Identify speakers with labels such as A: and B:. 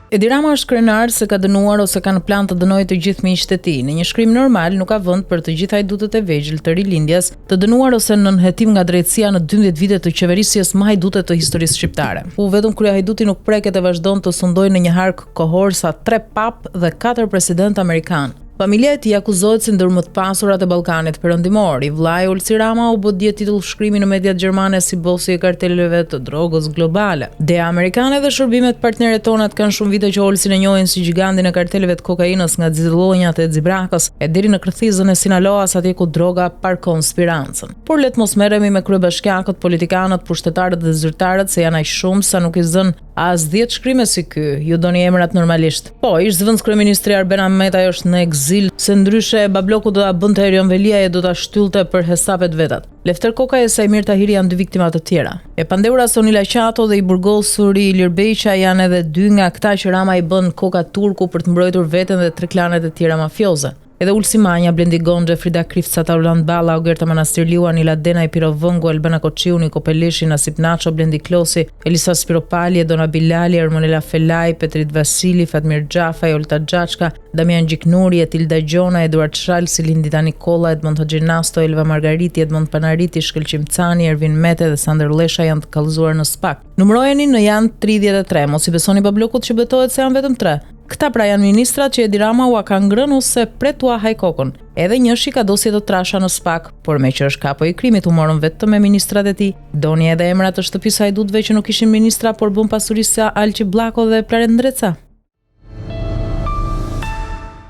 A: Edi Rama është krenar se ka dënuar ose ka në plan të dënojë të gjithë miqtë e tij. Në një shkrim normal nuk ka vend për të gjithë hajdutët e vegjël të rilindjes të dënuar ose nën hetim nga drejtësia në 12 vite të qeverisjes më hajdute të historisë shqiptare. Vetëm kryehajduti nuk preket e vazhdon të sundojë në një hark kohor sa 3 pap dhe 4 president amerikan. Familja e tij akuzohet si ndër më të pasurat e Ballkanit Perëndimor. I vllai Olsi Rama u bë dje titullshkrimi në mediat gjermane si bosi i karteleve të drogës globale. Dea amerikane dhe shërbimet partnerët tonat kanë shumë vite që Olsin e njohin si gigantin e karteleve të kokainës nga Xhillonjat e Xibrakës e deri në kërthizën e Sinaloas atje ku droga parkon spirancën. Por le të mos merremi me kryebashkiakët, politikanët, pushtetarët dhe zyrtarët se janë aq shumë sa nuk i zën as 10 shkrime si ky. Ju doni emrat normalisht. Po, ish zëvendës kryeministri Arben Ahmeta është në ekzil, se ndryshe Babloku do ta bënte Erion Velia e do ta shtyllte për hesapet vetat. Lefter Koka e Sajmir Tahiri janë 2 viktima të tjera. E pandeura Sonila Qato dhe i burgosur Ilir Beqa janë edhe 2 nga këta që Rama i bën Koka turku për të mbrojtur veten dhe 3 klanet e tjera mafioze. Edhe Ulsi Manja, Blendi Gonxhe, Frida Krifca, Taulant Balla, Ogerta Manastirliua, Nila Denaj, Piro Vëngu, Albana Koçiu, Niko Peleshi, Nasip Naço, Blendi Klosi, Elisa Spiropali, Dona Bilali, Ermonela Felaj, Petrit Vasili, Fatmir Xhafaj, Olta Xhaçka, Damian Gjiknuri, Etilda Gjona, Eduard Shalsi, Lindita Nikola, Edmond Hoxhinasto, Elva Margariti, Edmond Panariti, Shkëlqim Cani, Ervin Mete dhe Sander Lesha janë të kallëzuar në SPAK. Numërojeni në janë 33, mos i besoni Bablokut që betohet se janë vetëm 3. Këta pra janë ministrat që Edi Rama ua ka ngrënë ose pretua haj kokën. Edhe njëshi ka dosje të trasha në SPAK, por me që është kapo i krimit u morën vetëm me ministrat e tij. Doni edhe emrat të shtëpisë hajdutëve që nuk ishin ministra por bën pasurisë Alqi Bllako dhe Plaren Ndreca.